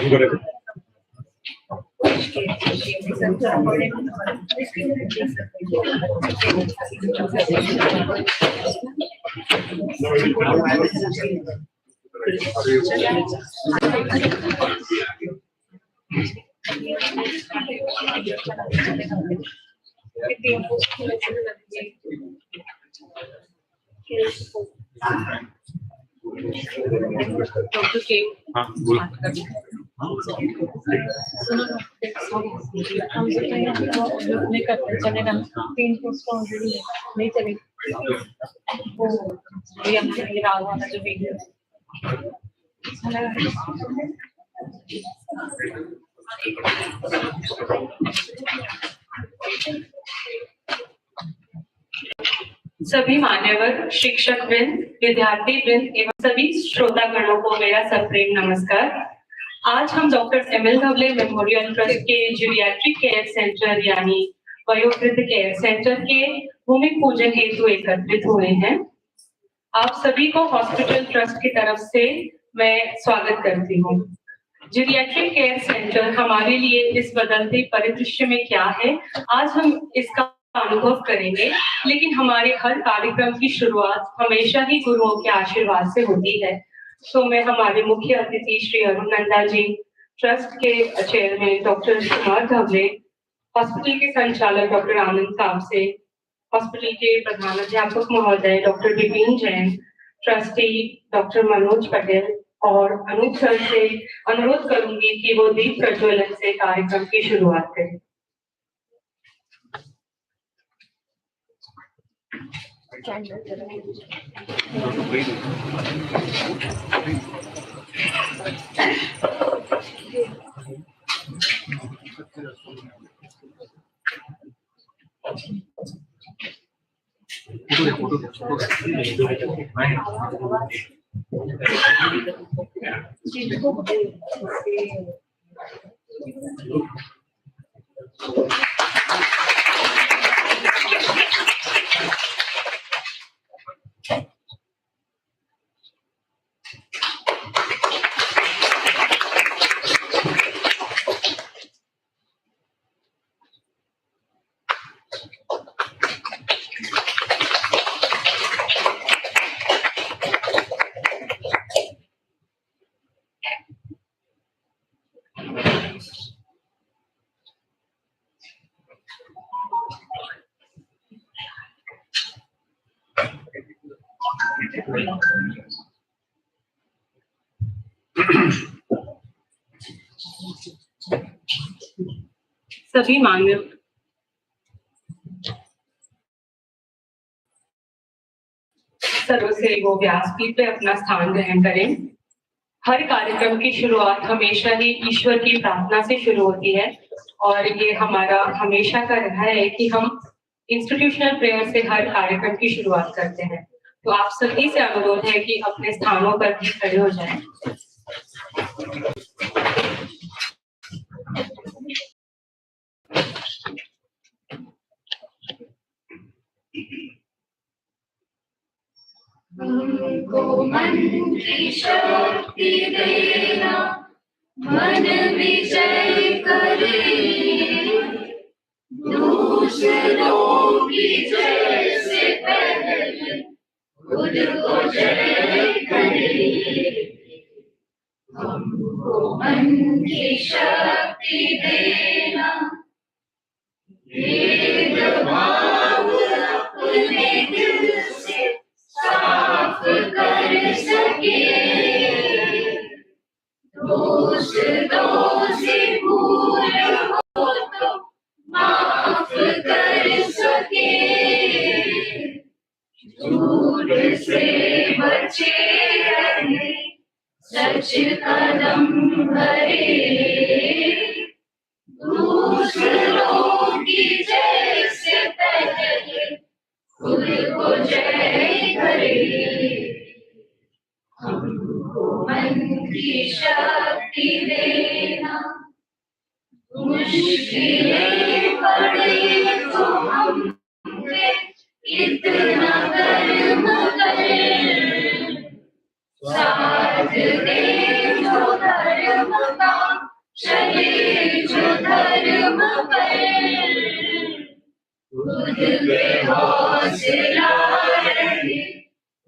Doctor के नहीं करते चलेगा 3 पोस्ट ऑलरेडी नहीं चलेगा वो ये राग वाला जो वीडियो सभी मान्यवर शिक्षक वृंद, विद्यार्थी वृंद एवं सभी श्रोतागणों को मेरा सप्रेम नमस्कार। आज हम doctor ML Dhawale memorial trust के जीरियाट्रिक केयर सेंटर यानी वयोवृद्ध केयर सेंटर के भूमि पूजन हेतु एकत्रित हुए हैं। आप सभी को हॉस्पिटल ट्रस्ट की तरफ से मैं स्वागत करती हूँ। जीरियाट्रिक केयर सेंटर हमारे लिए इस बदलते परिदृश्य में क्या है, आज हम इसका अनुभव करेंगे, लेकिन हमारे हर कार्यक्रम की शुरुआत हमेशा ही गुरुओं के आशीर्वाद से होती है। तो मैं हमारे मुख्य अतिथि श्री अरुण नंदा जी, ट्रस्ट के chairman doctor Kumar Dhawale, hospital के संचालक डॉक्टर आनंद कामसे, हॉस्पिटल के प्रधानाध्यापक महोदय doctor Vipin Jain, trustee doctor Manoj Patel और अनूप सर से अनुरोध करूंगी कि वो दीप प्रज्वलन से कार्यक्रम की शुरुआत करें। सभी मान्य सर्व से वो व्यासपीठ पे अपना स्थान ग्रहण करें। हर कार्यक्रम की शुरुआत हमेशा ही ईश्वर की प्रार्थना से शुरू होती है और ये हमारा हमेशा का रहा है कि हम इंस्टीट्यूशनल प्रेयर से हर कार्यक्रम की शुरुआत करते हैं। तो आप सभी से अनुरोध है कि अपने स्थानों पर भी खड़े हो जाएं। हमको मन की शक्ति देना, मन विजय करे, दूसरों की जय से पहले खुद को जय करे। हमको मन की शक्ति देना, भेदभाव अपने दिल से साफ कर सके, दोस्तों से भूल हो तो माफ कर सके, झूठ से बचे रहे, सच कदम भरे, दूसरों की जय से पहले खुद को जय करे। हमको मन की शक्ति देना, मुश्किलें पड़े तो हम पे इतना कर्म कर, साथ दे जो धर्म का चले जो धर्म पर, खुद पे हौसला रहे,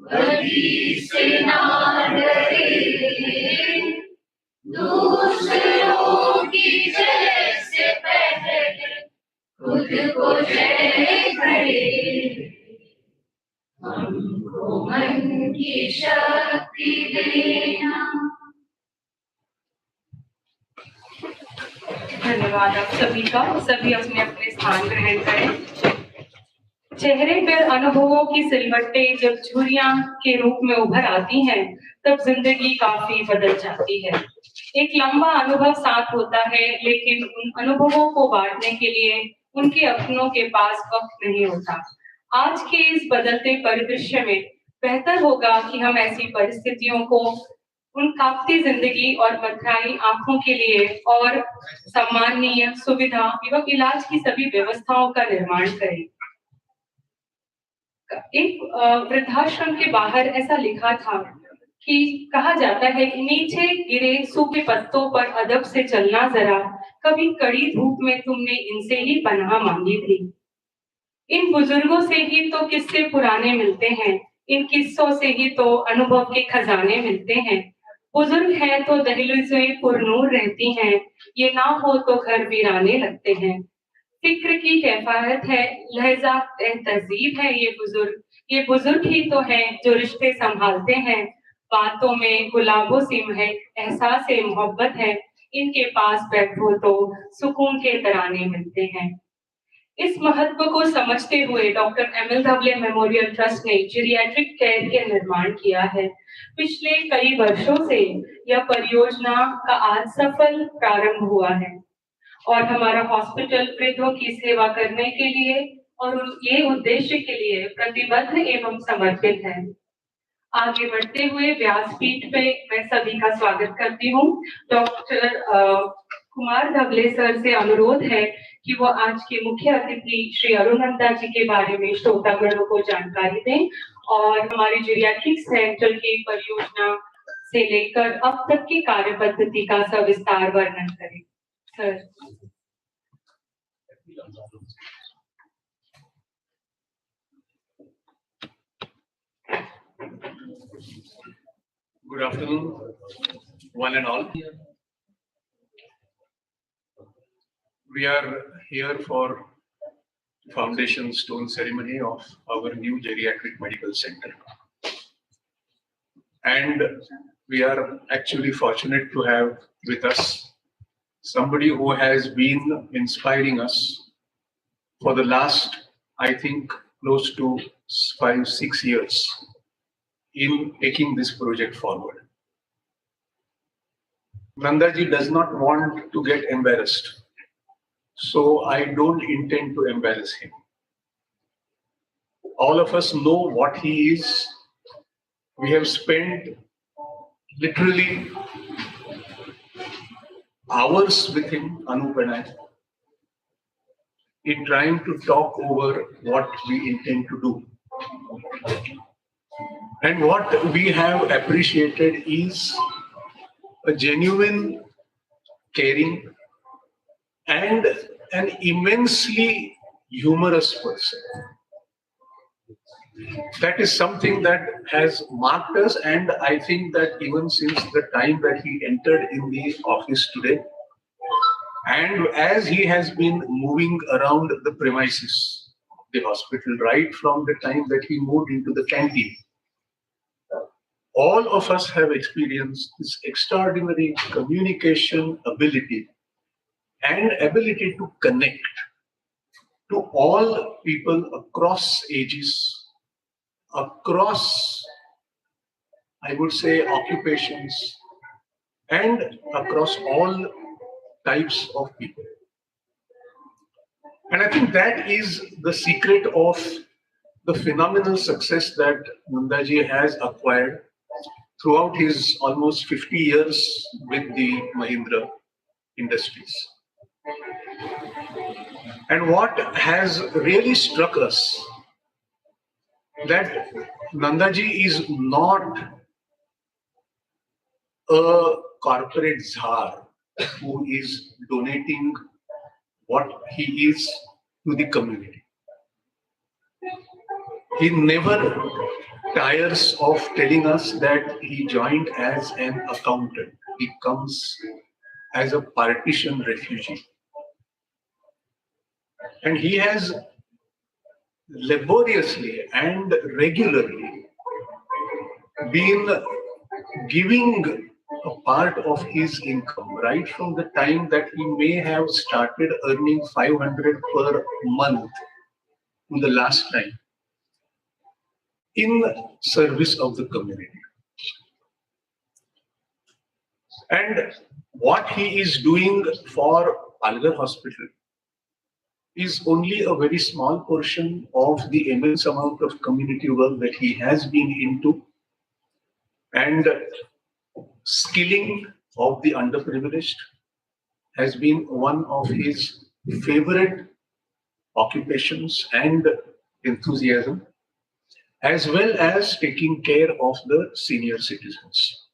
कभी से ना डरे, दूसरों की जय से पहले खुद को जय करे, हमको मन की शक्ति देना। धन्यवाद आप सभी का। सभी अपने अपने स्थान ग्रहण करें। चेहरे पर अनुभवों की सिलवट्टे जब झुर्रियां के रूप में उभर आती हैं, तब जिंदगी काफी बदल जाती है। एक लंबा अनुभव साथ होता है, लेकिन उन अनुभवों को बांटने के लिए उनके अपनों के पास वक्त नहीं होता। आज के इस बदलते परिदृश्य में बेहतर होगा कि हम ऐसी परिस्थितियों को उन कांपती जिंदगी और पथराई आंखों के लिए और सम्माननीय सुविधा एवं इलाज की सभी व्यवस्थाओं का निर्माण करें। एक वृद्धाश्रम के बाहर ऐसा लिखा था कि कहा जाता है कि नीचे गिरे सूखे पत्तों पर अदब से चलना जरा, कभी कड़ी धूप में तुमने इनसे ही पनाह मांगी थी। इन बुजुर्गों से ही तो किस्से पुराने मिलते हैं, इन किस्सों से ही तो अनुभव के खजाने मिलते हैं। बुजुर्ग है तो दहलीज़ें पुरनूर रहती हैं, ये ना हो तो घर वीराने लगते हैं। फिक्र की कैफियत है, लहजा तहजीब है ये बुजुर्ग ही तो हैं जो रिश्ते संभालते हैं। बातों में गुलाबों सी महक, एहसास मोहब्बत है, इनके पास बैठो तो सुकून के तराने मिलते हैं। इस महत्व को समझते हुए doctor ML Dhawale memorial trust ने जेरियाट्रिक केयर के निर्माण किया है। पिछले कई वर्षों से यह परियोजना का आज सफल प्रारंभ हुआ है और हमारा हॉस्पिटल वृद्धों की सेवा करने के लिए और ये उद्देश्य के लिए प्रतिबद्ध एवं समर्पित है। आगे बढ़ते हुए व्यासपीठ पे मैं सभी का स्वागत करती हूँ। डॉक्टर कुमार धवले सर से अनुरोध है कि वो आज के मुख्य अतिथि श्री अरुणनंदा जी के बारे में श्रोतागणों को जानकारी दें और हमारे जेरियाट्रिक सेंटर की परियोजना से लेकर अब तक की कार्य पद्धति का सविस्तार वर्णन करें। Sir. Good afternoon, one and all. We are here for foundation stone ceremony of our new geriatric medical center. And we are actually fortunate to have with us somebody who has been inspiring us for the last, I think, close to 5-6 years in taking this project forward. Nandaji does not want to get embarrassed, so I don't intend to embarrass him. All of us know what he is. We have spent literally hours with him, Anup and I, in trying to talk over what we intend to do. And what we have appreciated is a genuine, caring, and an immensely humorous person. That is something that has marked us, and I think that even since the time that he entered in the office today, and as he has been moving around the premises, the hospital, right from the time that he moved into the canteen, all of us have experienced this extraordinary communication ability and ability to connect to all people across ages, across, I would say, occupations, and across all types of people. And I think that is the secret of the phenomenal success that Nandaji has acquired throughout his almost 50 years with the Mahindra Industries. And what has really struck us that Nandaji is not a corporate czar. who is donating what he is to the community. He never tires of telling us that he joined as an accountant. He comes as a partition refugee. And he has laboriously and regularly been giving a part of his income right from the time that he may have started earning 500 per month to the last time in service of the community. And what he is doing for Algar Hospital is only a very small portion of the immense amount of community work that he has been into, and skilling of the underprivileged has been one of his favorite occupations and enthusiasm, as well as taking care of the senior citizens.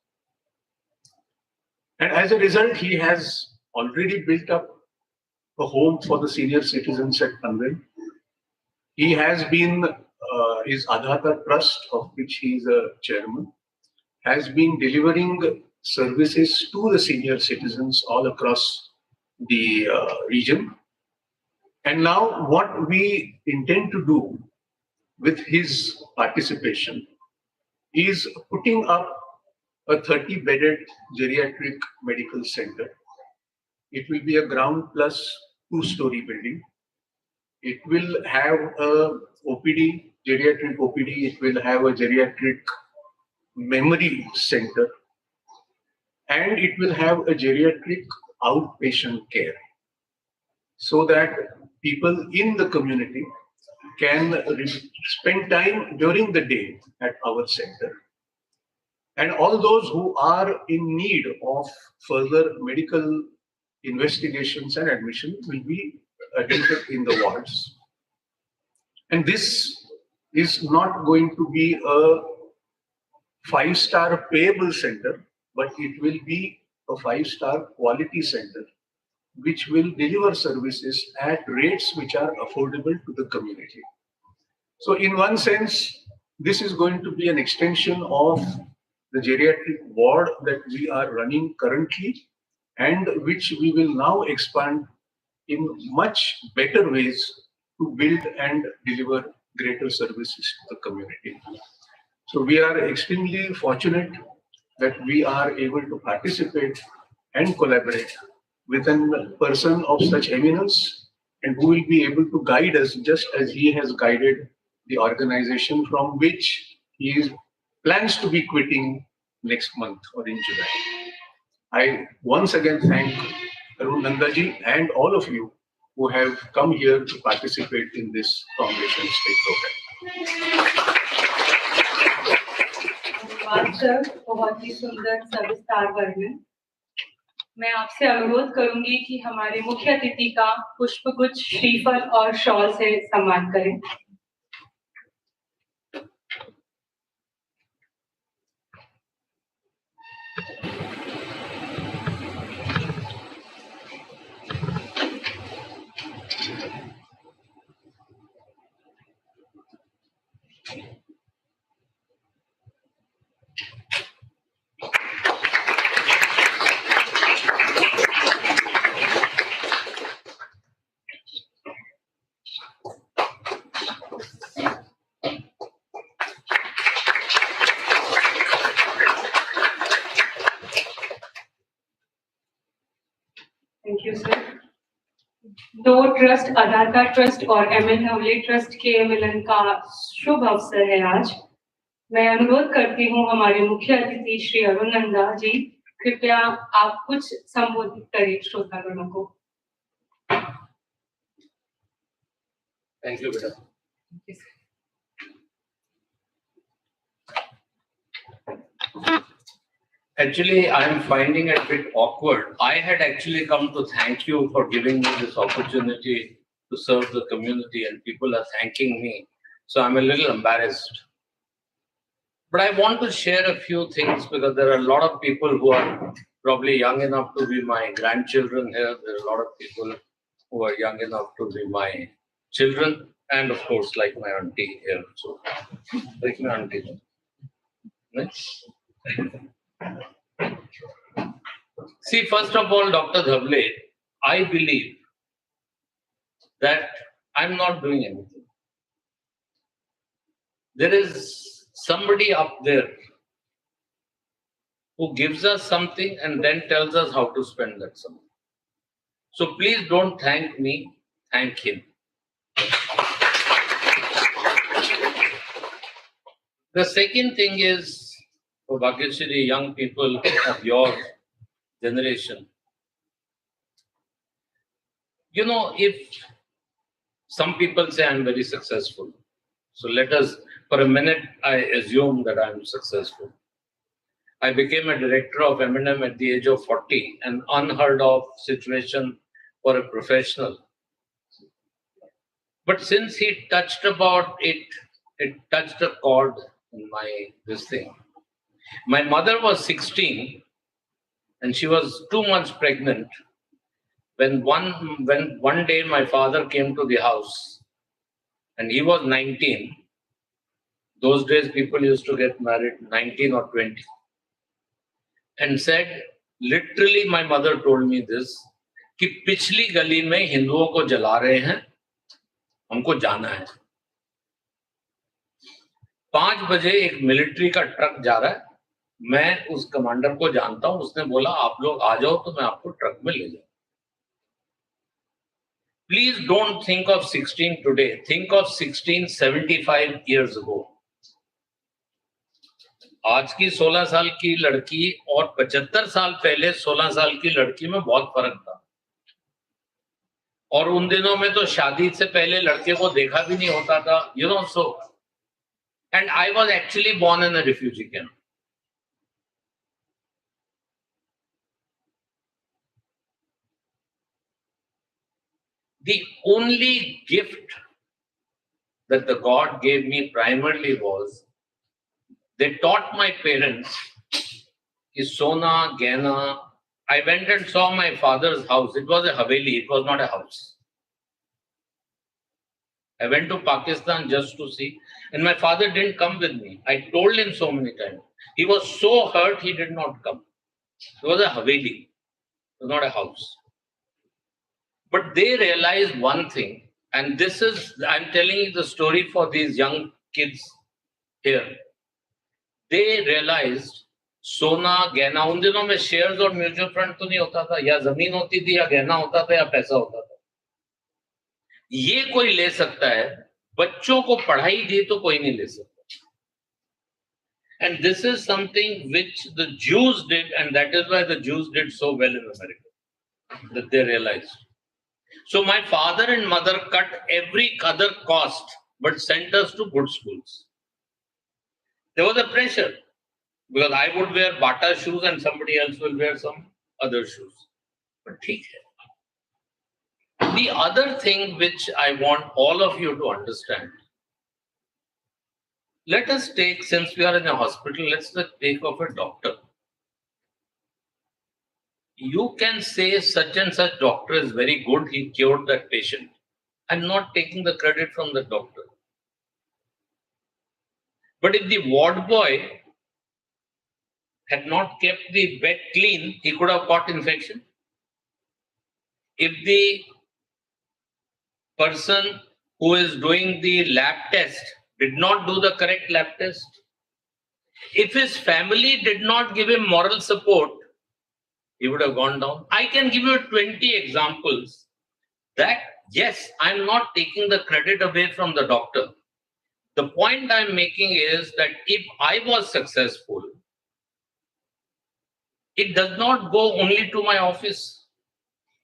And as a result, he has already built up a home for the senior citizens at Panvel. He has been, his Adhata Trust, of which he is a chairman, has been delivering services to the senior citizens all across the region. And now what we intend to do with his participation is putting up a 30-bedded geriatric medical center. It will be a ground plus 2-story building. It will have a OPD, geriatric OPD. It will have a geriatric memory center, and it will have a geriatric outpatient care, so that people in the community can spend time during the day at our center. And all those who are in need of further medical investigations and admission will be admitted in the wards. And this is not going to be a 5-star payable center, but it will be a 5-star quality center, which will deliver services at rates which are affordable to the community. So in one sense, this is going to be an extension of the geriatric ward that we are running currently, and which we will now expand in much better ways to build and deliver greater services to the community. So we are extremely fortunate that we are able to participate and collaborate with a person of such eminence, and who will be able to guide us just as he has guided the organization from which he plans to be quitting next month or in July. I once again thank Arun Nandaji and all of you who have come here to participate in this Foundation State program. धन्यवाद sir, बहुत ही सुंदर सविस्तार वर्णन। मैं आपसे अनुरोध करूंगी कि हमारे मुख्य अतिथि का पुष्पगुच्छ, श्रीफल और शॉल से सम्मान करें। Thank you sir. दो ट्रस्ट, आधार कार्ड ट्रस्ट और एमएल धवले ट्रस्ट के मिलन का शुभ अवसर है आज। मैं अनुरोध करती हूँ हमारे मुख्य अतिथि श्री अरुण नंदा जी, कृपया आप कुछ संबोधित करें श्रोतागणों को। थैंक यू बेटा। Actually, I am finding it a bit awkward. I had actually come to thank you for giving me this opportunity to serve the community, and people are thanking me. So I'm a little embarrassed. But I want to share a few things because there are a lot of people who are probably young enough to be my grandchildren here. There are a lot of people who are young enough to be my children, and of course, like my auntie here. So, like my auntie. Next. See, first of all, Dr. Dhawale, I believe that I'm not doing anything. There is somebody up there who gives us something and then tells us how to spend that something. So please don't thank me, thank him. The second thing is, for Bhagyashri, young people of your generation, you know, if some people say I'm very successful, so let us, for a minute, I assume that I'm successful. I became a director of M&M at the age of 40, an unheard of situation for a professional. But since he touched about it, it touched a chord in this thing. My mother was 16 and she was 2 months pregnant when one day my father came to the house and he was 19. Those days people used to get married 19 or 20. And said, literally my mother told me this, कि पिछली गली में हिंदुओं को जला रहे हैं, हमको जाना है. 5 बजे एक मिलिट्री का ट्रक जा रहा है, मैं उस कमांडर को जानता हूं, उसने बोला आप लोग आ जाओ तो मैं आपको ट्रक में ले जाऊं. Please don't think of 16 today, think of 16 75 years ago. आज की 16 साल की लड़की और 75 साल पहले 16 साल की लड़की में बहुत फर्क था. और उन दिनों में तो शादी से पहले लड़के को देखा भी नहीं होता था, you know. So, and I was actually born in a refugee camp. The only gift that the God gave me primarily was, they taught my parents is Sona, Gena. I went and saw my father's house. It was a Haveli, it was not a house. I went to Pakistan just to see. And my father didn't come with me. I told him so many times. He was so hurt, he did not come. It was a Haveli, it was not a house. But they realized one thing, and this is, I'm telling you the story for these young kids here. They realized सोना गहना, उन दिनों में shares और mutual fund तो नहीं होता था, या जमीन होती थी या गहना होता था या पैसा होता था. ये कोई ले सकता है, बच्चों को पढ़ाई दी तो कोई नहीं ले सकता. And this is something which the Jews did, and that is why the Jews did so well in America, that they realized. So my father and mother cut every other cost but sent us to good schools. There was a pressure because I would wear Bata shoes and somebody else will wear some other shoes. But theek hai. The other thing which I want all of you to understand, let us take, since we are in a hospital, let's take of a doctor. You can say such and such doctor is very good, he cured that patient. I'm not taking the credit from the doctor. But if the ward boy had not kept the bed clean, he could have got infection. If the person who is doing the lab test did not do the correct lab test, if his family did not give him moral support, he would have gone down. I can give you 20 examples that, yes, I'm not taking the credit away from the doctor. The point I'm making is that if I was successful, it does not go only to my office.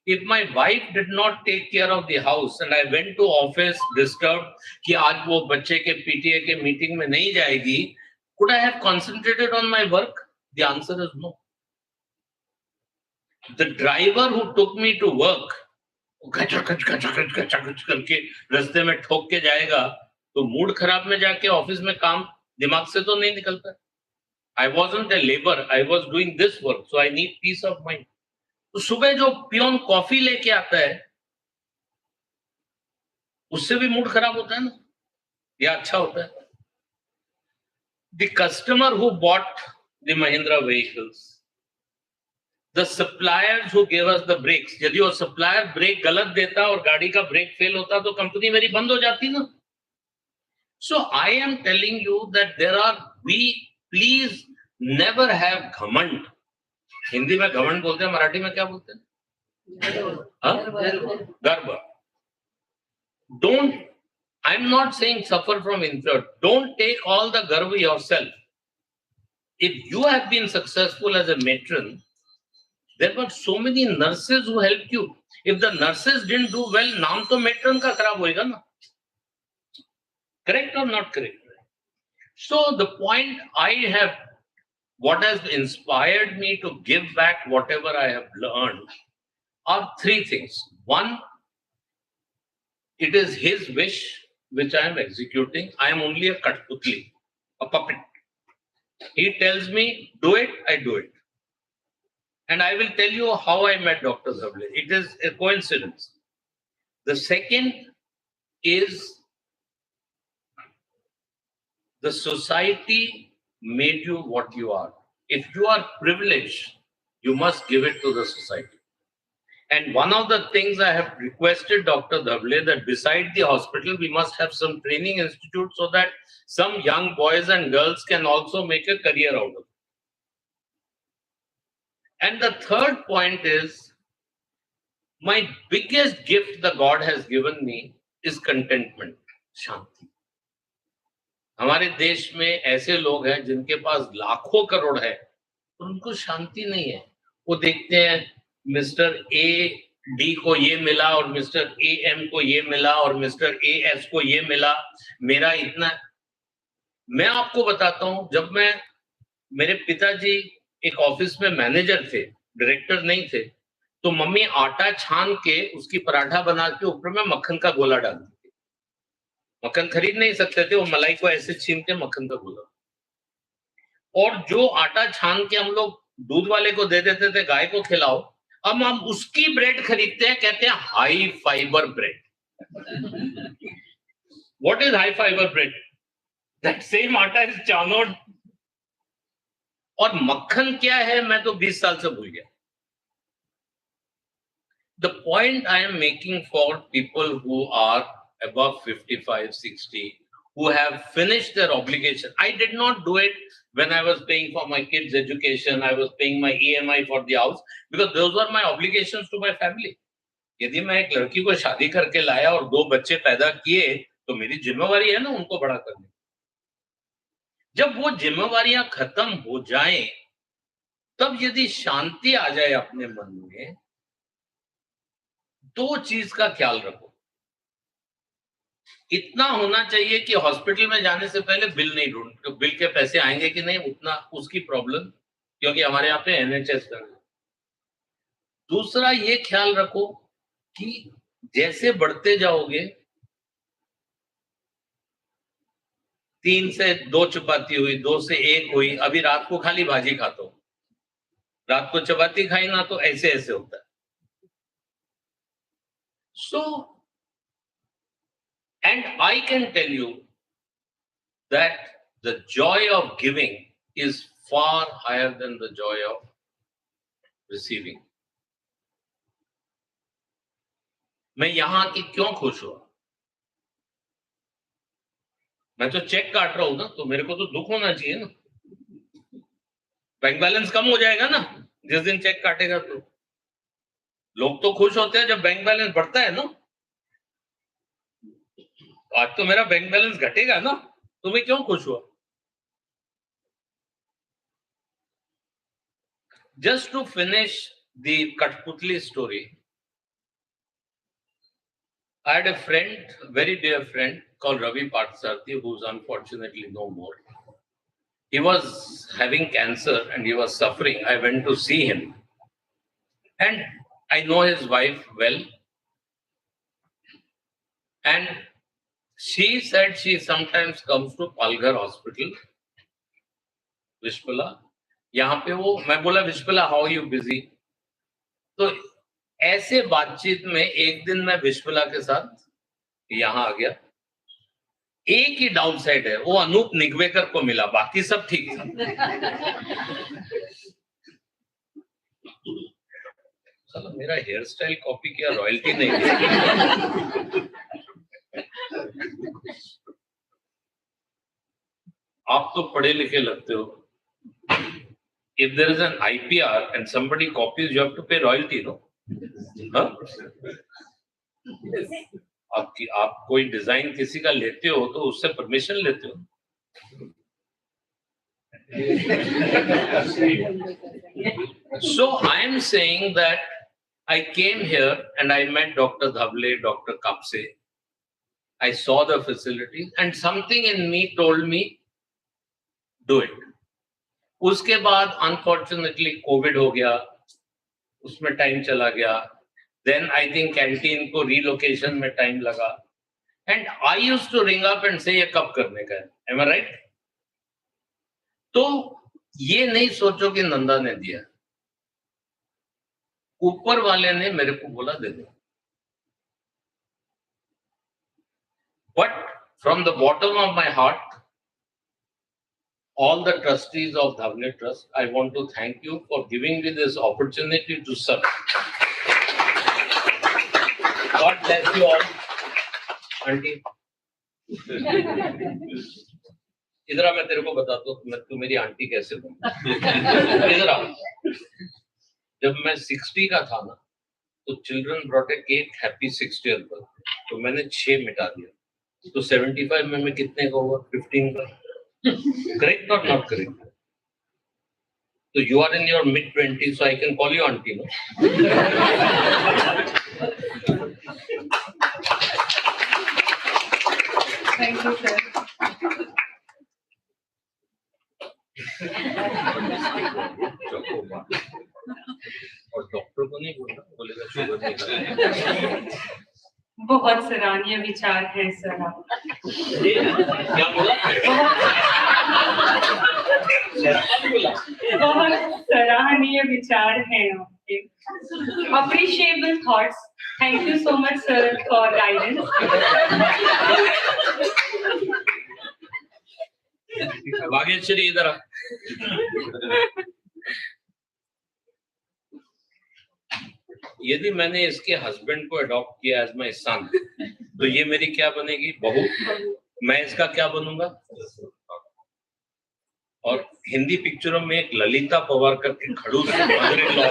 If my wife did not take care of the house and I went to office disturbed कि आज वो बच्चे के PTA के meeting में नहीं जाएगी, could I have concentrated on my work? The answer is no. The driver who took me to work, करके रास्ते में ठोक के जाएगा, तो मूड खराब में जाके ऑफिस में काम दिमाग से तो नहीं निकलता. I wasn't a labor. I was doing this work. So I need peace of mind. तो सुबह जो पियोन कॉफी लेके आता है उससे भी मूड खराब होता है ना, या अच्छा होता है? The customer who bought the Mahindra vehicles, the suppliers who gave us the brakes, यदि वो supplier ब्रेक गलत देता और गाड़ी का ब्रेक फेल होता तो कंपनी मेरी बंद हो जाती ना. So I am telling you that please never have घमंड. हिंदी में घमंड बोलते हैं, मराठी में क्या बोलते हैं? गर्व. Don't, I'm not saying suffer from inferiority. Don't take all the garva yourself. If you have been successful as a matron, there were so many nurses who helped you. If the nurses didn't do well, naam to matron ka kharab hoega na. Correct or not correct? So the point what has inspired me to give back whatever I have learned are three things. One, it is his wish which I am executing. I am only a Katputli, a puppet. He tells me, do it, I do it. And I will tell you how I met Dr. Dhawale. It is a coincidence. The second is the society made you what you are. If you are privileged, you must give it to the society. And one of the things I have requested Dr. Dhawale that beside the hospital, we must have some training institute so that some young boys and girls can also make a career out of it. And the third point is, my biggest gift the God has given me is contentment, shanti. हमारे देश में ऐसे लोग हैं जिनके पास लाखों करोड़ है और उनको शांति नहीं है. वो देखते हैं मिस्टर ए डी को ये मिला और मिस्टर ए एम को ये मिला और मिस्टर ए एस को ये मिला, मेरा इतना. मैं आपको बताता हूं, जब मेरे पिताजी एक ऑफिस में मैनेजर थे, डायरेक्टर नहीं थे, तो मम्मी आटा छान के उसकी पराठा बना के ऊपर में मक्खन का गोला डालती थी. मक्खन खरीद नहीं सकते थे, वो मलाई को ऐसे छीन के मक्खन का गोला. और जो आटा छान के हम लोग दूध वाले को दे देते थे, गाय को खिलाओ, अब हम उसकी ब्रेड खरीदते हैं, कहते हैं high fibre bread. What is high fibre bread? That same आटा इज चानोड. और मक्खन क्या है मैं तो 20 साल से भूल गया. The point I am making for people who are above 55, 60, who have finished their obligation. I did not do it when I was paying for my kids' education. I was paying my EMI for the house because those were my obligations to my family. यदि मैं एक लड़की को शादी करके लाया और 2 बच्चे पैदा किए तो मेरी जिम्मेवारी है ना उनको बड़ा करने. जब वो जिम्मेवारियां खत्म हो जाएं, तब यदि शांति आ जाए अपने मन में, 2 चीज का ख्याल रखो. इतना होना चाहिए कि हॉस्पिटल में जाने से पहले बिल नहीं ढूंढ, बिल के पैसे आएंगे कि नहीं उतना उसकी प्रॉब्लम, क्योंकि हमारे यहाँ पे NHS का. दूसरा ये ख्याल रखो कि जैसे बढ़ते जाओगे, 3 से 2 चपाती हुई, 2 से 1 हुई, अभी रात को खाली भाजी खाता हूं, रात को चपाती खाई ना तो ऐसे ऐसे होता है. So, and I can tell you that the joy of giving is far higher than the joy of receiving. मैं यहां की क्यों खुश हुआ? मैं तो चेक काट रहा हूं ना, तो मेरे को तो दुख होना चाहिए ना. बैंक बैलेंस कम हो जाएगा ना जिस दिन चेक काटेगा. तो लोग तो खुश होते हैं जब बैंक बैलेंस बढ़ता है ना. आज तो मेरा बैंक बैलेंस घटेगा ना, तो मैं क्यों खुश हुआ? Just to finish the Katputli story, I had a friend, very dear friend, called Ravi Parthsarthi, who's unfortunately no more. He was having cancer and he was suffering. I went to see him. And I know his wife well. And she said she sometimes comes to Palghar Hospital Vishpala, यहाँ पे वो, मैं बोला Vishpala how you busy, तो ऐसे बातचीत में एक दिन मैं विश्पला के साथ यहाँ आ गया। एक ही डाउन साइड है, वो अनूप निगवेकर को मिला, बाकी सब ठीक था। चलो मेरा हेयर स्टाइल कॉपी किया, रॉयल्टी नहीं दी। आप तो पढ़े लिखे लगते हो। If there is an IPR and somebody copies, you have to pay royalty, no? हाँ? आप कोई डिजाइन किसी का लेते हो तो उससे परमिशन लेते हो। So I am saying that I came here and I met Dr. Dhawale, Dr. Kapse. I saw the facilities and something in me told me, do it. उसके बाद अनफॉर्चुनेटली कोविड हो गया, उसमें टाइम चला गया। Then I think canteen को relocation में time लगा। And I used to ring up and से ये कब करने का है, एम आई राइट? तो ये नहीं सोचो कि नंदा ने दिया, ऊपर वाले ने मेरे को बोला दे दो। But from the bottom of my heart, all the trustees of Dhawale Trust, I want to thank you for giving me this opportunity to serve. God bless you all. Auntie. इधर आ, मैं तेरे को बताता हूँ तू मेरी आंटी कैसे बनी। इधर आ। जब मैं 60 का था ना, तो children brought a cake happy 60th birthday, तो मैंने 6 मिटा दिया। तो 75 में मैं कितने का हुआ? 15 का। Correct or not correct? So you are in your mid-20s, so I can call you auntie, no? Thank you, sir. और डॉक्टर को नहीं बोलना, बोलेगा शुगर नहीं। बहुत सराहनीय विचार है सर आप। क्या बोला? बहुत सराहनीय विचार हैं आपके। Appreciable thoughts. Thank you so much, sir, for guidance. Bhagyashree इधर आ। यदि मैंने इसके हस्बैंड को अडॉप्ट किया एज माय सन, तो ये मेरी क्या बनेगी? बहू। मैं इसका क्या बनूंगा? और हिंदी पिक्चरों में एक ललिता पवार करके खड़ूस मदर इन लॉ,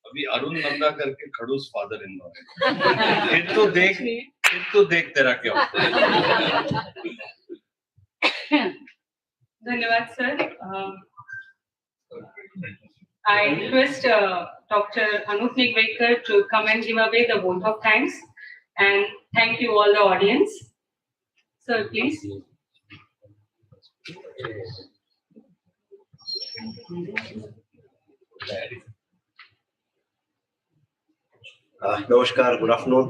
अभी अरुण नंदा करके खड़ूस फादर इन लॉ है। फिर तो देख तेरा क्या होता है। धन्यवाद sir. I request Dr. Anup Nigwekar to come and give away the vote of thanks, and thank you all the audience. Sir, please. Namaskar, good afternoon.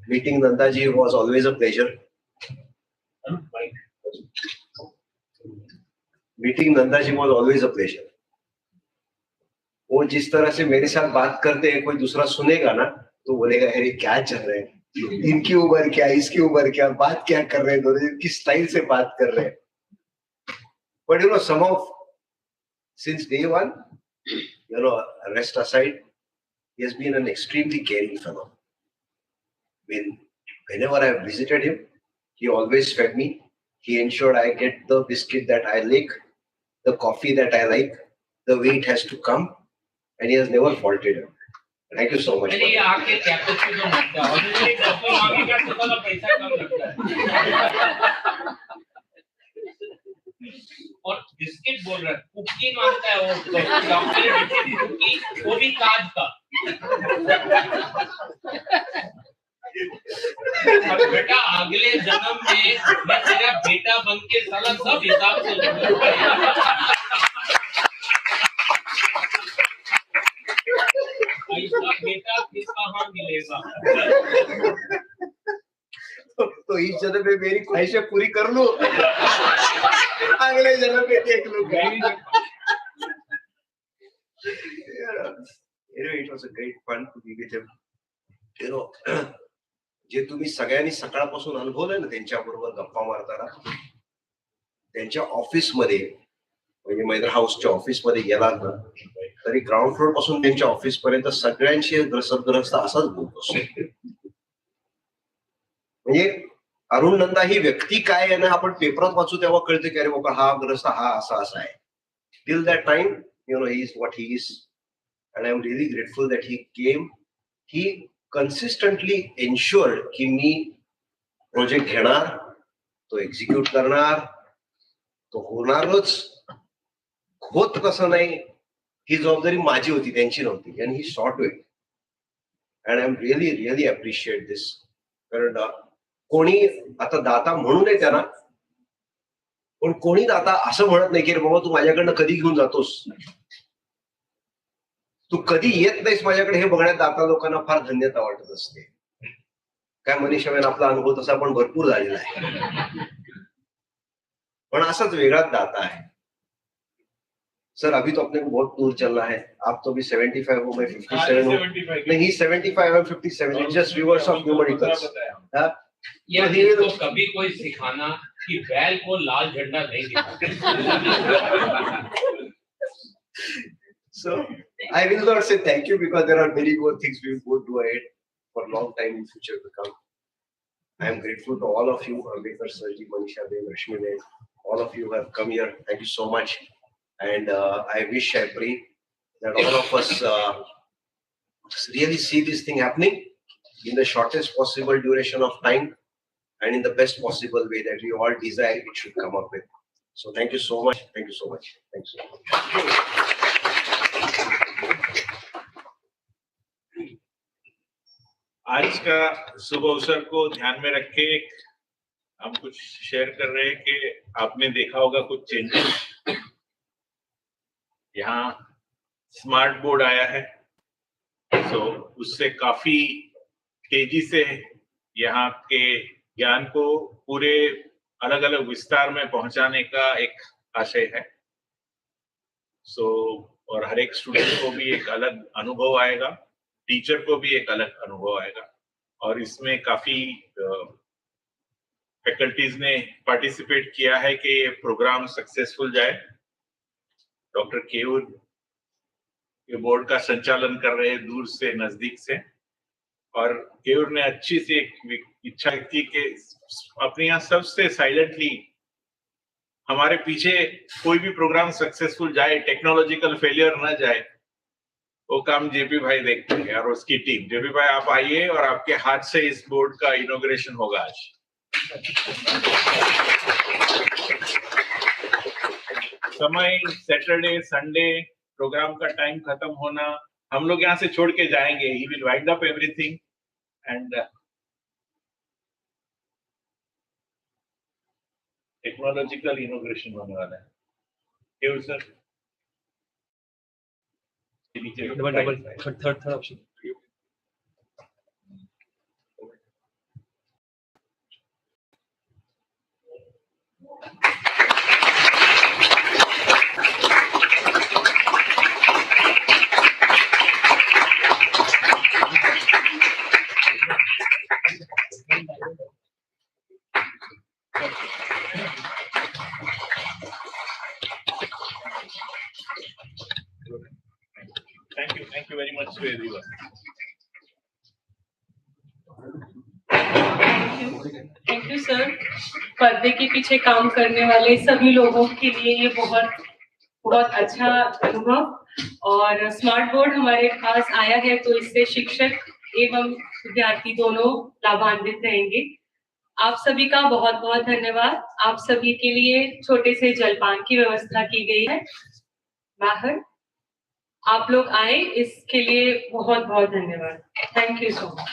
Meeting Nandaji was always a pleasure. Meeting Nanda ji was always a pleasure. वो जिस तरह से मेरे साथ बात करते हैं, कोई दूसरा सुनेगा ना तो बोलेगा अरे क्या चल रहे हैं, इनकी उम्र क्या, इसकी उम्र क्या, बात क्या कर रहे हैं, दोनों किस स्टाइल से बात कर रहे हैं। But some of since day one, rest aside, he has been an extremely caring fellow. Whenever I have visited him, he always fed me. He ensured I get the biscuit that I like, the coffee that I like, the way it has to come, and he has never faulted him. Thank you so much. और biscuit बोल रहा है, cookie मांगता है वो, chocolate cookie, वो भी काज का। और बेटा अगले जन्म में मैं तेरा बेटा बन के साला सब हिसाब से लूंगा। ऐसा बेटा फिर कहाँ मिलेगा? तो इस जन्म में मेरी ख्वाहिशें पूरी कर लूं, अगले जन्म में देख लूंगा. Anyway, it was a great fun to be with him. You know, जे तुम्ही सगळ्यांनी सकाळपासून अनुभवलंय ना त्यांच्याबरोबर गप्पा मारताना, त्यांच्या ऑफिसमध्ये म्हणजे मैत्र हाऊसच्या ऑफिसमध्ये गेलात ना तरी ग्राउंड फ्लोर पासून त्यांच्या ऑफिस पर्यंत सगळ्यांशी ग्रस्त असाच बोलतो. म्हणजे अरुण नंदा ही व्यक्ती काय आहे ना आपण पेपरात वाचू तेव्हा कळते की अरे बाबा हा ग्रस्त हा असा असा आहे. Till that time he is what he is, and I am really grateful that he came. He consistently ensured की मी प्रोजेक्ट घेणार, तो एक्झिक्यूट करणार, तो होणारच, होत कसं नाही ही जबाबदारी माझी होती त्यांची नव्हती. आणि ही short way and I am really really appreciate this. कारण कोणी आता दाता म्हणू नये त्यांना, पण कोणी दाता असं म्हणत नाही की रे बाबा तू माझ्याकडनं कधी घेऊन जातोस, तू कधी येत नाहीस माझ्याकडे, हे बघण्यात दाता लोकांना फार धन्यता वाटत असते. काय मनीषावेन आपला अनुभव तसा पण भरपूर झालेला आहे, पण असाच वेगळाच दाता है. सर अभी तो अपने को बहुत दूर चलना है. आप तो भी 75 हो, मैं 57 हूँ. नहीं 75 और 57 it's just reverse of numericals. ये तो कभी कोई सिखाना कि बैल को लाल झंडा नहीं दिखाना. So I will not say thank you because there are many more things we will go do ahead for a long time in future to come. I am grateful to all of you, Ambedkar Sarji, Manisha Ben, Rashmi Ben, all of you who have come here. Thank you so much. And I wish, I pray that all of us really see this thing happening in the shortest possible duration of time and in the best possible way that we all desire it should come up with. So thank you so much. Thank you so much. Thanks so much. आज का शुभ अवसर को ध्यान में रखे हम कुछ share कर रहे हैं कि आपने देखा होगा कुछ चेंजेस. यहाँ स्मार्ट बोर्ड आया है, तो उससे काफी तेजी से यहाँ के ज्ञान को पूरे अलग अलग विस्तार में पहुंचाने का एक आशय है. और हर एक स्टूडेंट को भी एक अलग अनुभव आएगा, टीचर को भी एक अलग अनुभव आएगा. और इसमें काफी फैकल्टीज ने पार्टिसिपेट किया है कि ये प्रोग्राम सक्सेसफुल जाए. डॉक्टर केयूर ये बोर्ड का संचालन कर रहे हैं दूर से नजदीक से, और केयूर ने अच्छी सी एक इच्छा की कि अपने यहाँ सबसे साइलेंटली हमारे पीछे कोई भी प्रोग्राम सक्सेसफुल जाए, टेक्नोलॉजिकल फेलियर ना जाए, वो काम जेपी भाई देखते हैं और उसकी टीम. जेपी भाई आप आइए और आपके हाथ से इस बोर्ड का इनॉग्रेशन होगा आज. समय सैटरडे संडे प्रोग्राम का टाइम खत्म होना, हम लोग यहाँ से छोड़ के जाएंगे. He will wind up everything and technological inauguration होने वाला है. केवल sir third option. Thank you very much to everyone. Thank you sir. पर्दे के पीछे काम करने वाले सभी लोगों के लिए ये बहुत बहुत अच्छा अनुभव. और स्मार्ट बोर्ड हमारे पास आया है तो इससे शिक्षक एवं विद्यार्थी दोनों लाभान्वित रहेंगे. आप सभी का बहुत बहुत धन्यवाद. आप सभी के लिए छोटे से जलपान की व्यवस्था की गई है बाहर. आप लोग आए इसके लिए बहुत बहुत धन्यवाद. Thank you so much.